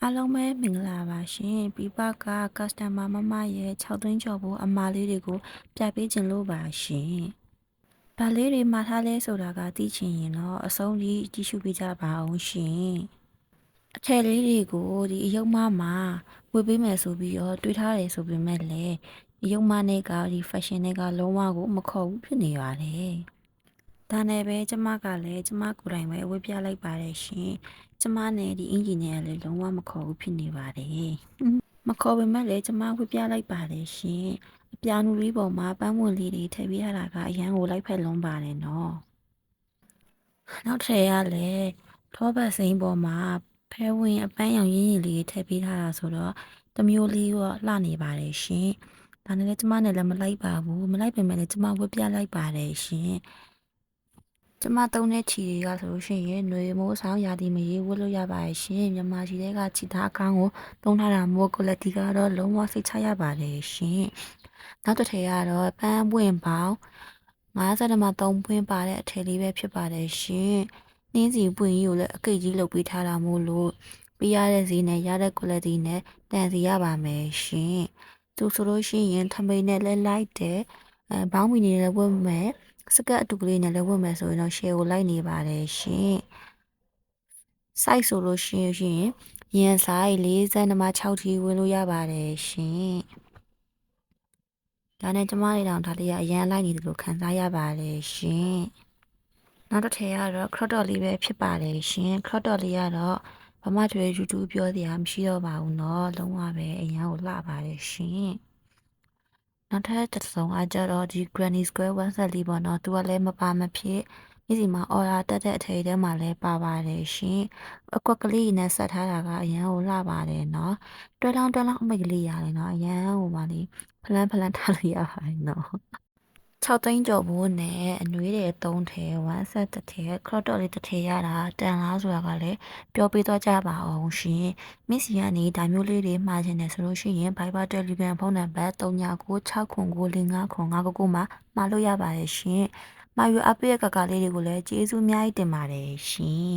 အားလုံးပဲမင်္ဂလာပါရှင်ပြပက customer မမရဲ့6သိန်းကျော်ဖို့အမှားလေးတွေကိုပြပေးခြင်းလို့ပါရှင်။ဒါလေးတွေမှာထားလဲဆိုတာကသိချင်ရင်တော့အဆုံးထိကြည့်ရှုပေးကြပါအောင်ရှင်။အထည်လေးတွေကိုဒီအယုံမမှာဝယ်ပေးမယ်ဆိုပြီးတော့တွေးထားတယ်ဆိုပေမဲ့လည်းအယုံမနဲ့ကဒီ fashion နဲ့ကလုံးဝကိုမခေါ်ဘူးဖြစ်နေပါတယ်။ဒါနဲ့ပဲကျမကလည်းကျမကိုယ်တိုင်ပဲဝယ်ပြလိုက်ပါတယ်ရှင်။ကျမနဲ့ဒီအင်ဂျင်နီယာလည်းလုံးဝမခေါ်ဘူးဖြစ်နေပါတယ်။မခေါ်ပေမဲ့လည်းကျမဝယ်ပြလိုက်ပါတယ်ရှင်။အပြာနူလေးပေါ်မှာပန်းပွင့်လေးတွေထည့်ပေးရတာကအရန်ကိုလိုက်ဖက်လွန်းပါတယ်နော်။နောက်ထပ်ရလည်းထောပတ်စိမ်းပေါ်မှာဖဲဝင်အပန်းရောင်ရင်းရင်းလေးထည့်ပေးထားတာဆိုတော့တမျိုးလေးတော့လှနေပါတယ်ရှင်။ဒါနဲ့လည်းကျမနဲ့လည်းမလိုက်ပါဘူး။မလိုက်ပေမဲ့လည်းကျမဝယ်ပြလိုက်ပါတယ်ရှင်။ကျမသုံးတဲ့ချီတွေကဆိုလို့ရှိရင်ຫນွေမိုးဆောင်ရာသီမရေဝတ်လို့ရပါရဲ့ရှင်မြန်မာချီတွေကချီသားအကောင်းကိုသုံးထားတာမို့ quality ကတော့လုံးဝစိတ်ချရပါတယ်ရှင်နောက်တစ်ထည်ကတော့ပန်းပွင့်ပေါင်း50မှာ3ပွင့်ပါတဲ့အထည်လေးပဲဖြစ်ပါတယ်ရှင်နှင်းစီပွင့်ကြီးကိုလည်းအကိတ်ကြီးလုပ်ပေးထားတာမို့လို့ပြရတဲ့ဈေးနဲ့ရတဲ့ quality နဲ့တန်စီရပါမယ်ရှင်သူဆိုလို့ရှိရင်ထမိန်နဲ့လည်းလိုက်တယ်ဘောင်းမီနေလည်းဝတ်မယ်စကတ်အတူကလေးနဲ့လည်းဝတ်မယ်ဆိုရင်တော့ share ကိုလိုက်နေပါတယ်ရှင် size ဆိုလို့ရှိရင်ရင်ဆိုင်42မှာ6ထိဝင်လို့ရပါတယ်ရှင်ဒါနဲ့ကျမလေးတောင်ဒါလေးကအရန်လိုက်နေတယ်လို့ခံစားရပါတယ်ရှင်နောက်တစ်ထည်ကတော့ crop top လေးပဲဖြစ်ပါတယ်ရှင် crop top လေးကတော့ဘာမှတွေ YouTube ပြောစရာမရှိတော့ပါဘူးเนาะလုံးဝပဲအရန်ကိုလှပါတယ်ရှင်နောက်ထပ်တစ်စုံအကြတော့ဒီ Granny Square 1ဆက်လေးပေါ့နော်သူကလည်းမပါမဖြစ်နေ့စီမှာ order တက်တဲ့အထည်ထဲမှာလည်းပါပါတယ်ရှင်အကွက်ကလေးနဲ့ဆက်ထားတာကအရန်ကိုလှပါတယ်နော်တွဲလောင်းအမိတ်ကလေးရတယ်နော်အရန်ဟိုပါလေဖလန်းထားလို့ရပါတယ်နော်6သိန်းကျော်ဖို့နဲ့အနှွေးတွေ3ထည်1ဆက်တစ်ထည် crop top လေးတစ်ထည်ရတာတန်လားဆိုတာကလည်းပြောပေးတော့ကြပါအောင်ရှင်မစ်စီကနေဒါမျိုးလေးတွေမှာခြင်းတယ်ဆိုလို့ရှိရင် Viber Telegram ဖုန်းနံပါတ်3996959599မှာမှာလို့ရပါတယ်ရှင်မှာယူအပ်ရဲ့ကလေးတွေကိုလည်းကျေးဇူးအများကြီးတင်ပါတယ်ရှင်